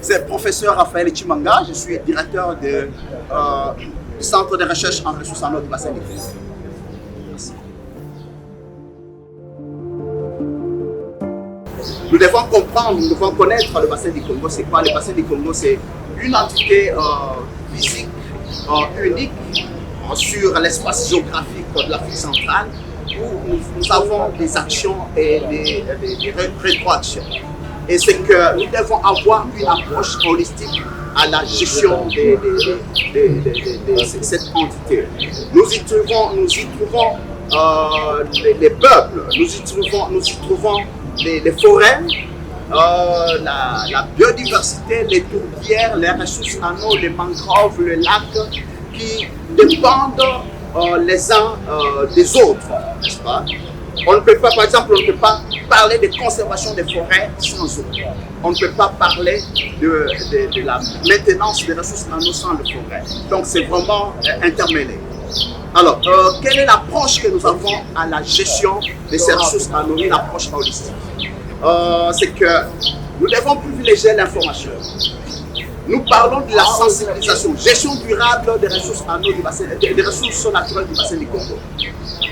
C'est professeur Raphaël Chimanga, je suis directeur du Centre de recherche en ressources en eau du bassin du Congo. Merci. Nous devons comprendre, nous devons connaître le bassin du Congo. C'est quoi? Le bassin du Congo, c'est une entité physique unique sur l'espace géographique de l'Afrique centrale où nous avons des actions et des rétroactions. Et c'est que nous devons avoir une approche holistique à la gestion de cette entité. Nous y trouvons les peuples, nous y trouvons les forêts, la biodiversité, les tourbières, les ressources en eau, les mangroves, les lacs qui dépendent les uns des autres, n'est-ce pas? On ne peut pas, par exemple, on ne peut pas parler de conservation des forêts sans eau. On ne peut pas parler de la maintenance des ressources en eau sans le forêt. Donc c'est vraiment intermêlé. Alors, quelle est l'approche que nous avons à la gestion de ces ressources en eau, une approche holistique? C'est que nous devons privilégier l'information. Nous parlons de la sensibilisation, gestion durable des ressources en eau du bassin, des ressources naturelles du bassin du Congo.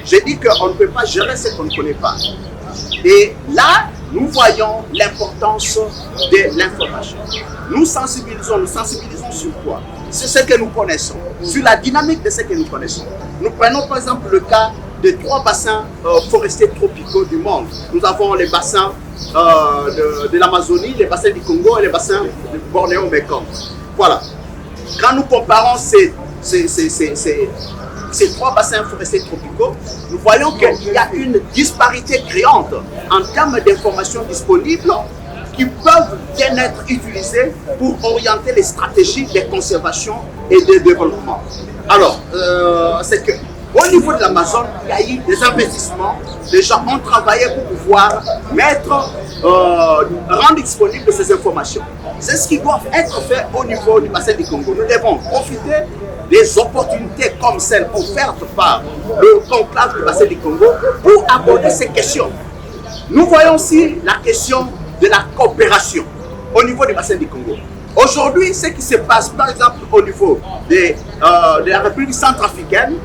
J'ai dit qu'on ne peut pas gérer ce qu'on ne connaît pas. Et là, nous voyons l'importance de l'information. Nous sensibilisons sur quoi? Sur ce que nous connaissons, sur la dynamique de ce que nous connaissons. Nous prenons par exemple le cas des 3 bassins forestiers tropicaux du monde. Nous avons les bassins de l'Amazonie, les bassins du Congo et les bassins de Bornéo-Mekong. Voilà. Quand nous comparons ces 3 bassins forestiers tropicaux, nous voyons qu'il y a une disparité criante en termes d'informations disponibles qui peuvent bien être utilisées pour orienter les stratégies de conservation et de développement. Alors, c'est que au niveau de l'Amazone, il y a eu des investissements, les gens ont travaillé pour pouvoir rendre disponibles ces informations. C'est ce qui doit être fait au niveau du bassin du Congo. Nous devons profiter des opportunités comme celles offertes par le conclave du bassin du Congo pour aborder ces questions. Nous voyons aussi la question de la coopération au niveau du bassin du Congo. Aujourd'hui, ce qui se passe par exemple au niveau de la République centrafricaine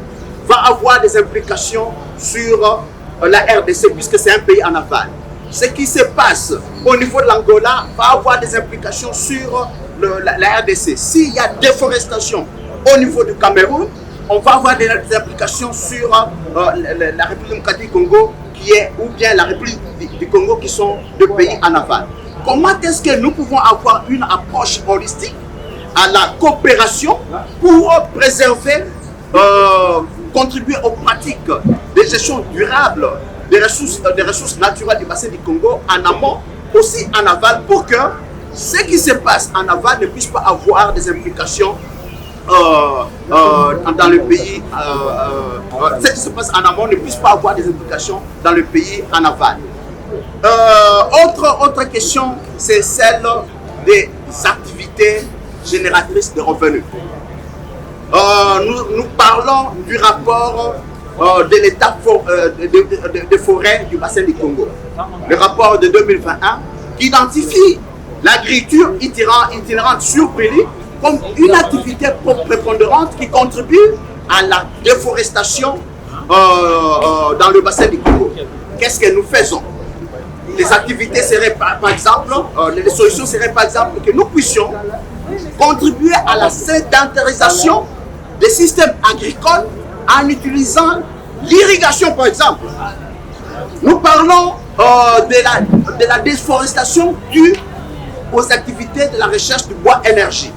va avoir des implications sur la RDC puisque c'est un pays en aval. Ce qui se passe au niveau de l'Angola va avoir des implications sur la RDC. S'il y a déforestation au niveau du Cameroun, on va avoir des implications sur la République démocratique du Congo ou bien la République du Congo qui sont 2 pays en aval. Comment est-ce que nous pouvons avoir une approche holistique à la coopération pour préserver, contribuer aux pratiques de gestion durable des ressources naturelles du bassin du Congo en amont, aussi en aval, pour que ce qui se passe en aval ne puisse pas avoir des implications dans le pays, ce qui se passe en amont ne puisse pas avoir des implications dans le pays en aval. Autre question, c'est celle des activités génératrices de revenus. Nous parlons du rapport de l'état de forêt du bassin du Congo. Le rapport de 2021 qui identifie l'agriculture itinérante sur Péli comme une activité prépondérante qui contribue à la déforestation dans le bassin du Congo. Qu'est-ce que nous faisons? Les activités seraient par exemple, les solutions seraient par exemple que nous puissions contribuer à la sédentarisation des systèmes agricoles en utilisant l'irrigation par exemple. Nous parlons de la déforestation due aux activités de la recherche du bois énergie.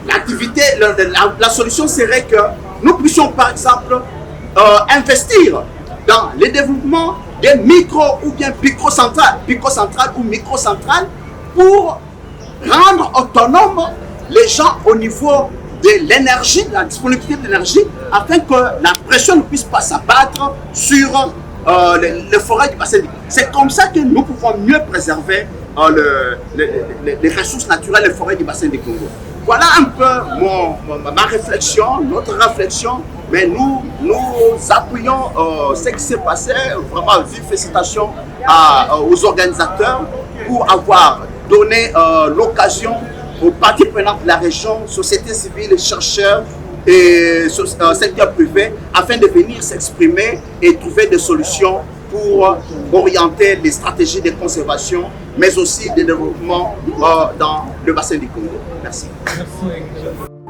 La solution serait que nous puissions par exemple investir dans le développement des micro ou bien picocentrales ou microcentrales pour rendre autonomes les gens au niveau de l'énergie, de la disponibilité de l'énergie, afin que la pression ne puisse pas s'abattre sur les forêts du bassin. C'est comme ça que nous pouvons mieux préserver les ressources naturelles des forêts du bassin du Congo. Voilà un peu ma réflexion, notre réflexion, mais nous appuyons ce qui s'est passé, vraiment vive félicitation aux organisateurs pour avoir donner l'occasion aux parties prenantes de la région, société civile, chercheurs et secteur privé, afin de venir s'exprimer et trouver des solutions pour orienter les stratégies de conservation, mais aussi de développement dans le bassin du Congo. Merci. Merci.